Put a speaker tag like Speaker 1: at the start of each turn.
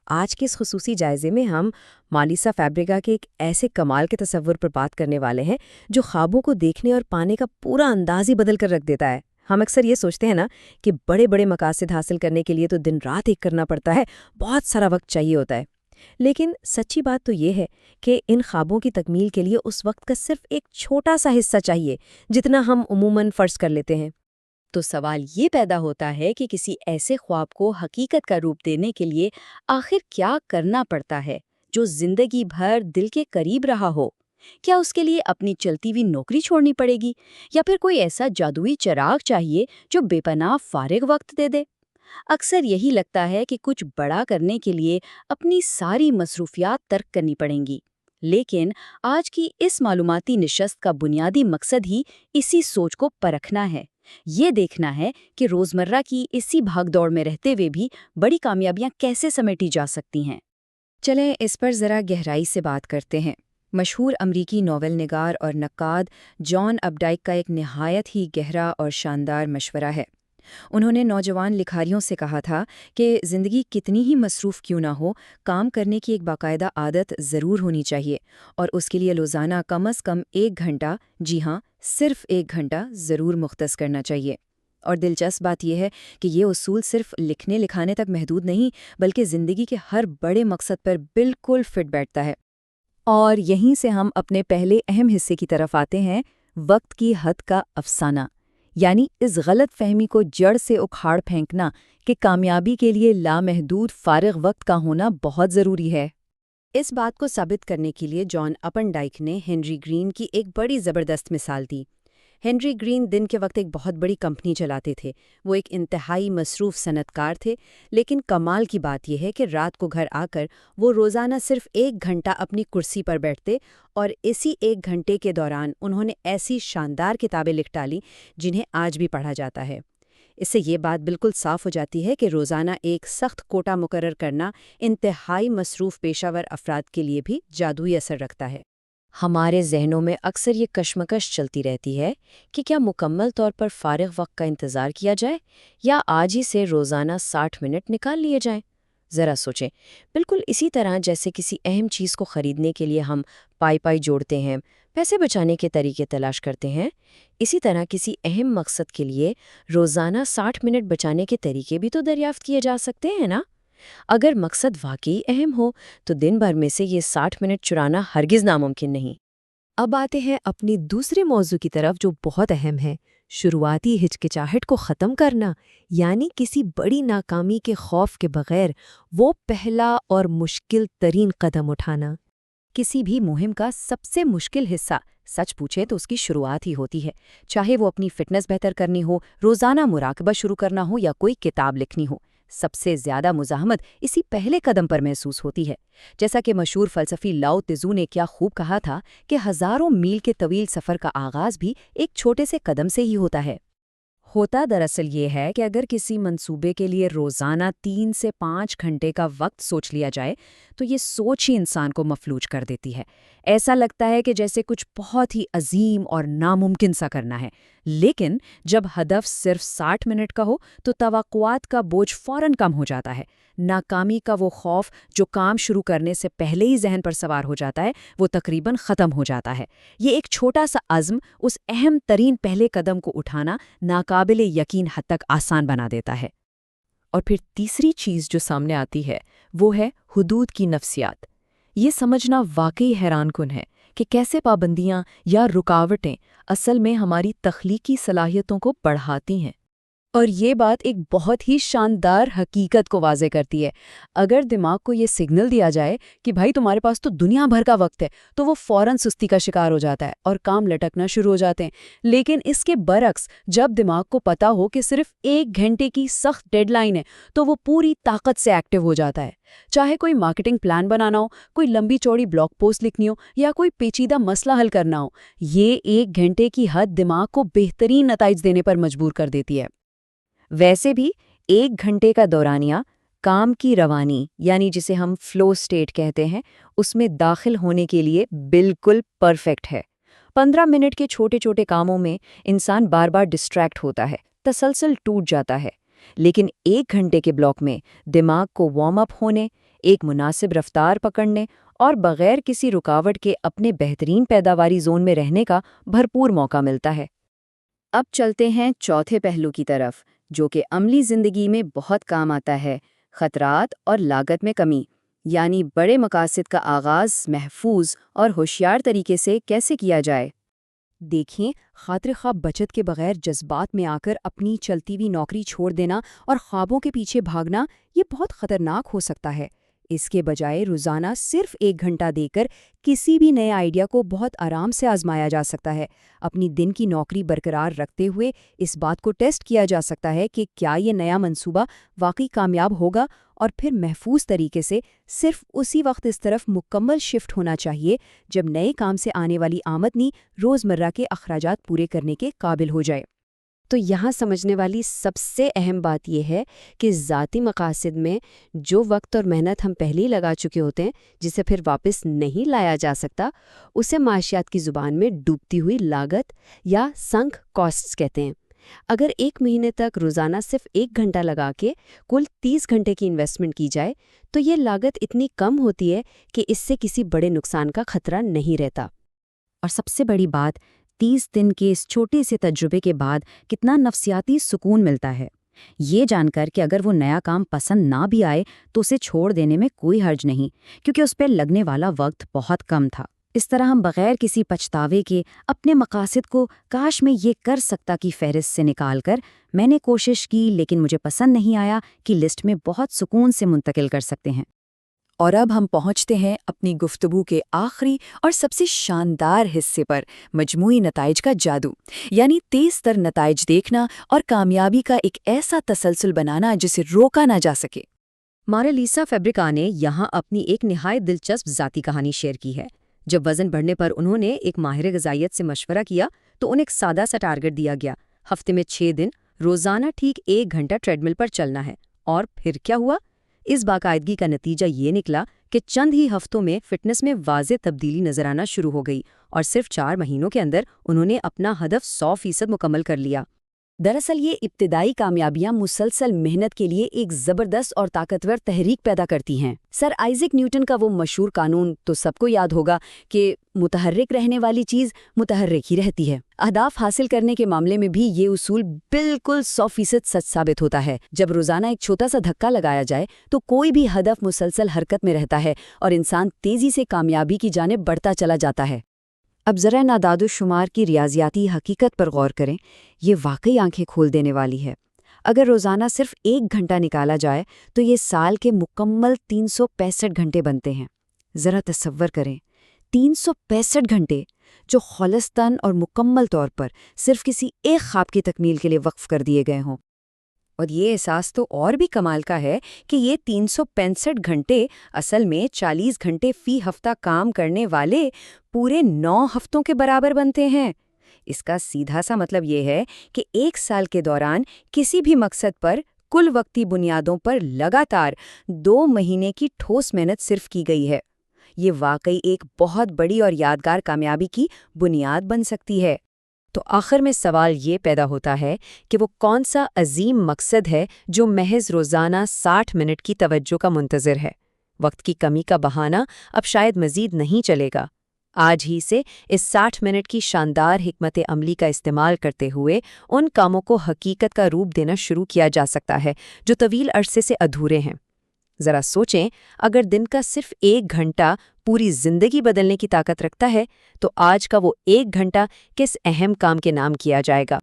Speaker 1: آج کے اس خصوصی جائزے میں ہم مالیسا فیبریگا کے ایک ایسے کمال کے تصور پر بات کرنے والے ہیں جو خوابوں کو دیکھنے اور پانے کا پورا انداز ہی بدل کر رکھ دیتا ہے۔ ہم اکثر یہ سوچتے ہیں نا کہ بڑے بڑے مقاصد حاصل کرنے کے لیے تو دن رات ایک کرنا پڑتا ہے، بہت سارا وقت چاہیے ہوتا ہے، لیکن سچی بات تو یہ ہے کہ ان خوابوں کی تکمیل کے لیے اس وقت کا صرف ایک چھوٹا سا حصہ چاہیے جتنا ہم عموماً فرض کر لیتے ہیں۔
Speaker 2: تو سوال یہ پیدا ہوتا ہے کہ کسی ایسے خواب کو حقیقت کا روپ دینے کے لیے آخر کیا کرنا پڑتا ہے جو زندگی بھر دل کے قریب رہا ہو؟ کیا اس کے لیے اپنی چلتی ہوئی نوکری چھوڑنی پڑے گی یا پھر کوئی ایسا جادوئی چراغ چاہیے جو بے پناہ فارغ وقت دے دے؟ اکثر یہی لگتا ہے کہ کچھ بڑا کرنے کے لیے اپنی ساری مصروفیات ترک کرنی پڑیں گی، لیکن آج کی اس معلوماتی نشست کا بنیادی مقصد ہی اسی سوچ کو پرکھنا ہے۔ یہ دیکھنا ہے کہ روزمرہ کی اسی بھاگ دوڑ میں رہتے ہوئے بھی بڑی کامیابیاں کیسے سمیٹی جا سکتی ہیں۔
Speaker 1: چلیں اس پر ذرا گہرائی سے بات کرتے ہیں۔ مشہور امریکی ناول نگار اور نقاد جان اپڈائک کا ایک نہایت ہی گہرا اور شاندار مشورہ ہے۔ انہوں نے نوجوان لکھاریوں سے کہا تھا کہ زندگی کتنی ہی مصروف کیوں نہ ہو، کام کرنے کی ایک باقاعدہ عادت ضرور ہونی چاہیے، اور اس کے لیے روزانہ کم از کم 1 گھنٹہ، جی ہاں صرف 1 گھنٹہ ضرور مختص کرنا چاہیے۔ اور دلچسپ بات یہ ہے کہ یہ اصول صرف لکھنے لکھانے تک محدود نہیں، بلکہ زندگی کے ہر بڑے مقصد پر بالکل فٹ بیٹھتا ہے۔ اور یہیں سے ہم اپنے پہلے اہم حصے کی طرف آتے ہیں، وقت کی حد کا افسانہ، یعنی اس غلط فہمی کو جڑ سے اکھاڑ پھینکنا کہ کامیابی کے لیے لامحدود فارغ وقت کا ہونا بہت ضروری ہے۔ اس بات کو ثابت کرنے کے لیے جان اپنڈائک نے ہنری گرین کی ایک بڑی زبردست مثال دی۔ ہنری گرین دن کے وقت ایک بہت بڑی کمپنی چلاتے تھے، وہ ایک انتہائی مصروف صنعت کار تھے، لیکن کمال کی بات یہ ہے کہ رات کو گھر آ کر وہ روزانہ صرف 1 گھنٹہ اپنی کرسی پر بیٹھتے، اور اسی 1 گھنٹے کے دوران انہوں نے ایسی شاندار کتابیں لکھ ڈالیں جنہیں آج بھی پڑھا جاتا ہے۔ اس سے یہ بات بالکل صاف ہو جاتی ہے کہ روزانہ ایک سخت کوٹا مقرر کرنا انتہائی مصروف پیشہ ور افراد کے لیے بھی جادوئی اثر رکھتا ہے۔ ہمارے ذہنوں میں اکثر یہ کشمکش چلتی رہتی ہے کہ کیا مکمل طور پر فارغ وقت کا انتظار کیا جائے یا آج ہی سے روزانہ 60 منٹ نکال لیے جائیں۔ ذرا سوچیں، بالکل اسی طرح جیسے کسی اہم چیز کو خریدنے کے لیے ہم پائی جوڑتے ہیں، پیسے بچانے کے طریقے تلاش کرتے ہیں، اسی طرح کسی اہم مقصد کے لیے روزانہ 60 منٹ بچانے کے طریقے بھی تو دریافت کیے جا سکتے ہیں نا۔ اگر مقصد واقعی اہم ہو تو دن بھر میں سے یہ 60 منٹ چرانا ہرگز ناممکن نہیں۔ اب آتے ہیں اپنی دوسرے موضوع کی طرف جو بہت اہم ہے، شروعاتی ہچکچاہٹ کو ختم کرنا، یعنی کسی بڑی ناکامی کے خوف کے بغیر وہ پہلا اور مشکل ترین قدم اٹھانا۔ کسی بھی مہم کا سب سے مشکل حصہ سچ پوچھے تو اس کی شروعات ہی ہوتی ہے، چاہے وہ اپنی فٹنس بہتر کرنی ہو، روزانہ مراقبہ شروع کرنا ہو یا کوئی کتاب لکھنی ہو۔ سب سے زیادہ مزاحمت اسی پہلے قدم پر محسوس ہوتی ہے۔ جیسا کہ مشہور فلسفی لاؤ تزو نے کیا خوب کہا تھا کہ ہزاروں میل کے طویل سفر کا آغاز بھی ایک چھوٹے سے قدم سے ہی ہوتا ہے۔ ہوتا دراصل یہ ہے کہ اگر کسی منصوبے کے لیے روزانہ 3 سے 5 گھنٹے کا وقت سوچ لیا جائے تو یہ سوچ ہی انسان کو مفلوج کر دیتی ہے۔ ایسا لگتا ہے کہ جیسے کچھ بہت ہی عظیم اور ناممکن سا کرنا ہے، لیکن جب ہدف صرف 60 منٹ کا ہو تو توقعات کا بوجھ فوراً کم ہو جاتا ہے۔ ناکامی کا وہ خوف جو کام شروع کرنے سے پہلے ہی ذہن پر سوار ہو جاتا ہے، وہ تقریباً ختم ہو جاتا ہے۔ یہ ایک چھوٹا سا عزم اس اہم ترین پہلے قدم کو اٹھانا ناقابل یقین حد تک آسان بنا دیتا ہے۔ اور پھر تیسری چیز جو سامنے آتی ہے وہ ہے حدود کی نفسیات۔ یہ سمجھنا واقعی حیران کن ہے کہ کیسے پابندیاں یا رکاوٹیں اصل میں ہماری تخلیقی صلاحیتوں کو بڑھاتی ہیں۔ اور یہ بات ایک بہت ہی شاندار حقیقت کو واضح کرتی ہے۔ اگر دماغ کو یہ سگنل دیا جائے کہ بھائی تمہارے پاس تو دنیا بھر کا وقت ہے، تو وہ فوراً سستی کا شکار ہو جاتا ہے اور کام لٹکنا شروع ہو جاتے ہیں۔ لیکن اس کے برعکس جب دماغ کو پتا ہو کہ صرف 1 گھنٹے کی سخت ڈیڈ لائن ہے تو وہ پوری طاقت سے ایکٹیو ہو جاتا ہے۔ چاہے کوئی مارکیٹنگ پلان بنانا ہو، کوئی لمبی چوڑی بلاگ پوسٹ لکھنی ہو یا کوئی پیچیدہ مسئلہ حل کرنا ہو، یہ 1 گھنٹے کی حد دماغ کو بہترین نتائج دینے پر مجبور کر دیتی ہے۔ ویسے بھی 1 گھنٹے کا دورانیہ کام کی روانی، یعنی جسے ہم فلو سٹیٹ کہتے ہیں، اس میں داخل ہونے کے لیے بالکل پرفیکٹ ہے۔ 15 منٹ کے چھوٹے چھوٹے کاموں میں انسان بار بار ڈسٹریکٹ ہوتا ہے، تسلسل ٹوٹ جاتا ہے، لیکن 1 گھنٹے کے بلاک میں دماغ کو وارم اپ ہونے، ایک مناسب رفتار پکڑنے اور بغیر کسی رکاوٹ کے اپنے بہترین پیداواری زون میں رہنے کا بھرپور موقع ملتا ہے۔ اب چلتے ہیں چوتھے پہلو کی طرف، جو کہ عملی زندگی میں بہت کام آتا ہے: خطرات اور لاگت میں کمی، یعنی بڑے مقاصد کا آغاز محفوظ اور ہوشیار طریقے سے کیسے کیا جائے۔
Speaker 2: دیکھیں، خاطر خواہ بچت کے بغیر جذبات میں آ کر اپنی چلتی ہوئی نوکری چھوڑ دینا اور خوابوں کے پیچھے بھاگنا یہ بہت خطرناک ہو سکتا ہے۔ اس کے بجائے روزانہ صرف 1 گھنٹہ دے کر کسی بھی نئے آئیڈیا کو بہت آرام سے آزمایا جا سکتا ہے۔ اپنی دن کی نوکری برقرار رکھتے ہوئے اس بات کو ٹیسٹ کیا جا سکتا ہے کہ کیا یہ نیا منصوبہ واقعی کامیاب ہوگا، اور پھر محفوظ طریقے سے صرف اسی وقت اس طرف مکمل شفٹ ہونا چاہیے جب نئے کام سے آنے والی آمدنی روزمرہ کے اخراجات پورے کرنے کے قابل ہو جائے۔ تو یہاں سمجھنے والی سب سے اہم بات یہ ہے کہ ذاتی مقاصد میں جو وقت اور محنت ہم پہلے ہی لگا چکے ہوتے ہیں، جسے پھر واپس نہیں لایا جا سکتا، اسے معاشیات کی زبان میں ڈوبتی ہوئی لاگت یا سنک کاسٹس کہتے ہیں۔ اگر 1 مہینے تک روزانہ صرف 1 گھنٹہ لگا کے کل 30 گھنٹے کی انویسٹمنٹ کی جائے تو یہ لاگت اتنی کم ہوتی ہے کہ اس سے کسی بڑے نقصان کا خطرہ نہیں رہتا۔
Speaker 1: اور سب سے بڑی بات، 30 دن کے اس چھوٹے سے تجربے کے بعد کتنا نفسیاتی سکون ملتا ہے، یہ جان کر کہ اگر وہ نیا کام پسند نہ بھی آئے تو اسے چھوڑ دینے میں کوئی حرج نہیں، کیونکہ اس پہ لگنے والا وقت بہت کم تھا۔ اس طرح ہم بغیر کسی پچھتاوے کے اپنے مقاصد کو کاش میں یہ کر سکتا کی فہرست سے نکال کر میں نے کوشش کی لیکن مجھے پسند نہیں آیا کی لسٹ میں بہت سکون سے منتقل کر سکتے ہیں۔ اور اب ہم پہنچتے ہیں اپنی گفتگو کے آخری اور سب سے شاندار حصے پر، مجموعی نتائج کا جادو، یعنی تیز تر نتائج دیکھنا اور کامیابی کا ایک ایسا تسلسل بنانا جسے روکا نہ جا سکے۔
Speaker 2: مارلیسا فیبریکا نے یہاں اپنی ایک نہایت دلچسپ ذاتی کہانی شیئر کی ہے۔ جب وزن بڑھنے پر انہوں نے ایک ماہر غذائیت سے مشورہ کیا تو انہیں ایک سادہ سا ٹارگٹ دیا گیا: ہفتے میں 6 دن روزانہ ٹھیک 1 گھنٹہ ٹریڈ مل پر چلنا ہے۔ اور پھر کیا ہوا؟ اس باقاعدگی کا نتیجہ یہ نکلا کہ چند ہی ہفتوں میں فٹنس میں واضح تبدیلی نظر آنا شروع ہو گئی، اور صرف 4 مہینوں کے اندر انہوں نے اپنا ہدف 100% مکمل کر لیا۔
Speaker 1: دراصل یہ ابتدائی کامیابیاں مسلسل محنت کے لیے ایک زبردست اور طاقتور تحریک پیدا کرتی ہیں۔ سر آئزیک نیوٹن کا وہ مشہور قانون تو سب کو یاد ہوگا کہ متحرک رہنے والی چیز متحرک ہی رہتی ہے۔ اہداف حاصل کرنے کے معاملے میں بھی یہ اصول بالکل 100% سچ ثابت ہوتا ہے۔ جب روزانہ ایک چھوٹا سا دھکا لگایا جائے تو کوئی بھی ہدف مسلسل حرکت میں رہتا ہے اور انسان تیزی سے کامیابی کی جانب بڑھتا چلا جاتا ہے۔ اب ذرا ان اعداد و شمار کی ریاضیاتی حقیقت پر غور کریں، یہ واقعی آنکھیں کھول دینے والی ہے۔ اگر روزانہ صرف 1 گھنٹہ نکالا جائے تو یہ سال کے مکمل 365 گھنٹے بنتے ہیں۔ ذرا تصور کریں، 365 گھنٹے جو خالصتاً اور مکمل طور پر صرف کسی ایک خواب کی تکمیل کے لیے وقف کر دیے گئے ہوں۔ اور یہ احساس تو اور بھی کمال کا ہے کہ یہ 365 گھنٹے اصل میں 40 گھنٹے فی ہفتہ کام کرنے والے پورے 9 ہفتوں کے برابر بنتے ہیں۔ اس کا سیدھا سا مطلب یہ ہے کہ 1 سال کے دوران کسی بھی مقصد پر کل وقتی بنیادوں پر لگاتار 2 مہینے کی ٹھوس محنت صرف کی گئی ہے۔ یہ واقعی ایک بہت بڑی اور یادگار کامیابی کی بنیاد بن سکتی ہے۔ تو آخر میں سوال یہ پیدا ہوتا ہے کہ وہ کون سا عظیم مقصد ہے جو محض روزانہ 60 منٹ کی توجہ کا منتظر ہے؟ وقت کی کمی کا بہانہ اب شاید مزید نہیں چلے گا۔ آج ہی سے اس 60 منٹ کی شاندار حکمت عملی کا استعمال کرتے ہوئے ان کاموں کو حقیقت کا روپ دینا شروع کیا جا سکتا ہے جو طویل عرصے سے ادھورے ہیں۔ ذرا سوچیں، اگر دن کا صرف 1 گھنٹہ پوری زندگی بدلنے کی طاقت رکھتا ہے تو آج کا وہ 1 گھنٹہ کس اہم کام کے نام کیا جائے گا؟